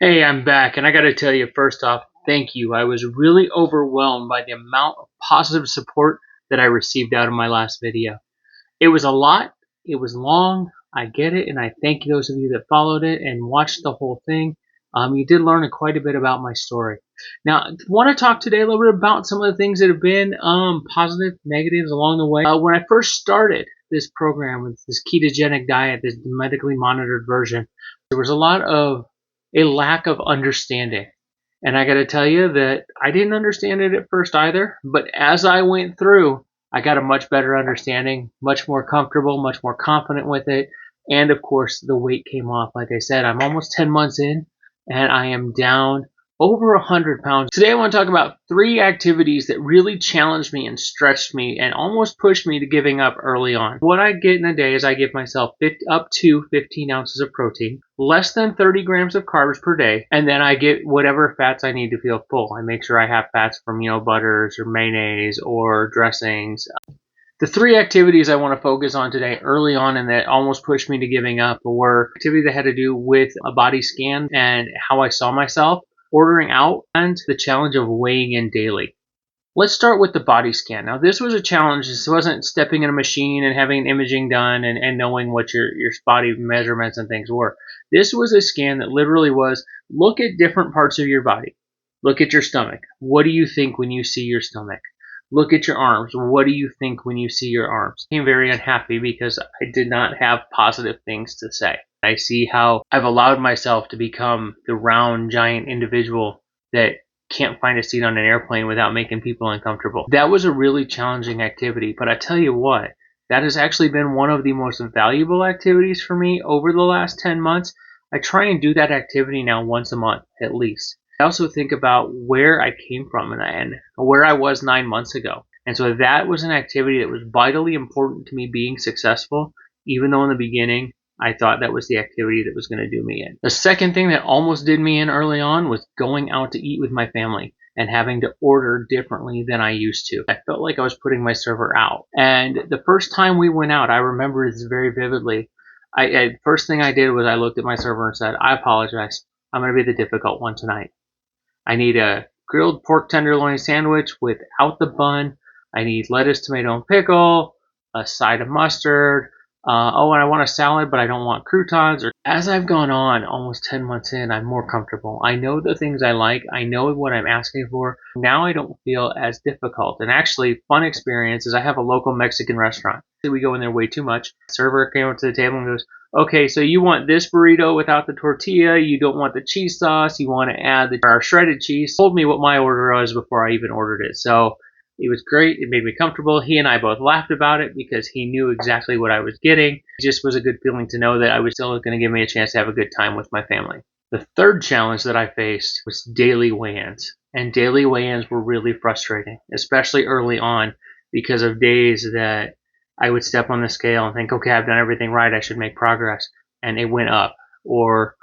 Hey, I'm back, and I gotta tell you, first off, thank you. I was really overwhelmed by the amount of positive support that I received out of my last video. It was a lot, it was long, I get it, and I thank those of you that followed it and watched the whole thing. You did learn quite a bit about my story. Now, I want to talk today a little bit about some of the things that have been positive, negatives along the way. When I first started this program with this ketogenic diet, this medically monitored version, there was a lack of understanding. And I got to tell you that I didn't understand it at first either, but as I went through, I got a much better understanding, much more comfortable, much more confident with it. And of course, the weight came off. Like I said, I'm almost 10 months in and I am down over 100 pounds. Today, I want to talk about 3 activities that really challenged me and stretched me and almost pushed me to giving up early on. What I get in a day is I give myself up to 15 ounces of protein, less than 30 grams of carbs per day, and then I get whatever fats I need to feel full. I make sure I have fats from, butters or mayonnaise or dressings. The 3 activities I want to focus on today early on and that almost pushed me to giving up were activities that had to do with a body scan and how I saw myself, ordering out, and the challenge of weighing in daily. Let's start with the body scan. Now, this was a challenge. This wasn't stepping in a machine and having imaging done and knowing what your body measurements and things were. This was a scan that literally was, look at different parts of your body. Look at your stomach. What do you think when you see your stomach? Look at your arms. What do you think when you see your arms? I became very unhappy because I did not have positive things to say. I see how I've allowed myself to become the round, giant individual that can't find a seat on an airplane without making people uncomfortable. That was a really challenging activity, but I tell you what, that has actually been one of the most valuable activities for me over the last 10 months. I try and do that activity now once a month at least. I also think about where I came from and where I was 9 months ago. And so that was an activity that was vitally important to me being successful, even though in the beginning I thought that was the activity that was going to do me in. The second thing that almost did me in early on was going out to eat with my family and having to order differently than I used to. I felt like I was putting my server out. And the first time we went out, I remember this very vividly. First thing I did was I looked at my server and said, I apologize. I'm going to be the difficult one tonight. I need a grilled pork tenderloin sandwich without the bun. I need lettuce, tomato, and pickle, a side of mustard. And I want a salad, but I don't want croutons. As I've gone on, almost 10 months in, I'm more comfortable. I know the things I like. I know what I'm asking for. Now I don't feel as difficult. And actually, fun experience is I have a local Mexican restaurant. We go in there way too much. The server came up to the table and goes, okay, so you want this burrito without the tortilla, you don't want the cheese sauce, you want to add our shredded cheese. He told me what my order was before I even ordered it. So it was great. It made me comfortable. He and I both laughed about it because he knew exactly what I was getting. It just was a good feeling to know that I was still going to give me a chance to have a good time with my family. The third challenge that I faced was daily weigh-ins. And daily weigh-ins were really frustrating, especially early on, because of days that I would step on the scale and think, okay, I've done everything right, I should make progress. And it went up. Or,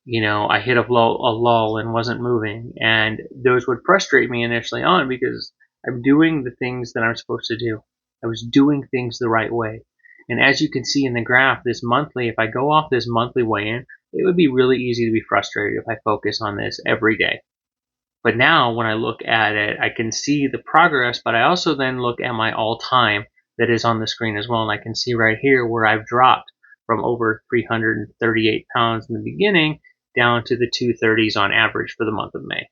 I hit a lull and wasn't moving. And those would frustrate me initially on because I'm doing the things that I'm supposed to do. I was doing things the right way. And as you can see in the graph, if I go off this monthly weigh-in, it would be really easy to be frustrated if I focus on this every day. But now when I look at it, I can see the progress, but I also then look at my all-time that is on the screen as well. And I can see right here where I've dropped from over 338 pounds in the beginning down to the 230s on average for the month of May.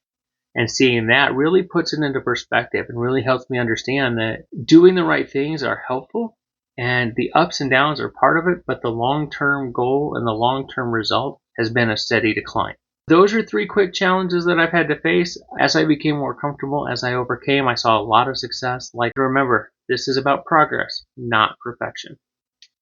And seeing that really puts it into perspective and really helps me understand that doing the right things are helpful and the ups and downs are part of it, but the long-term goal and the long-term result has been a steady decline. Those are 3 quick challenges that I've had to face. As I became more comfortable, as I overcame, I saw a lot of success. Remember, this is about progress, not perfection.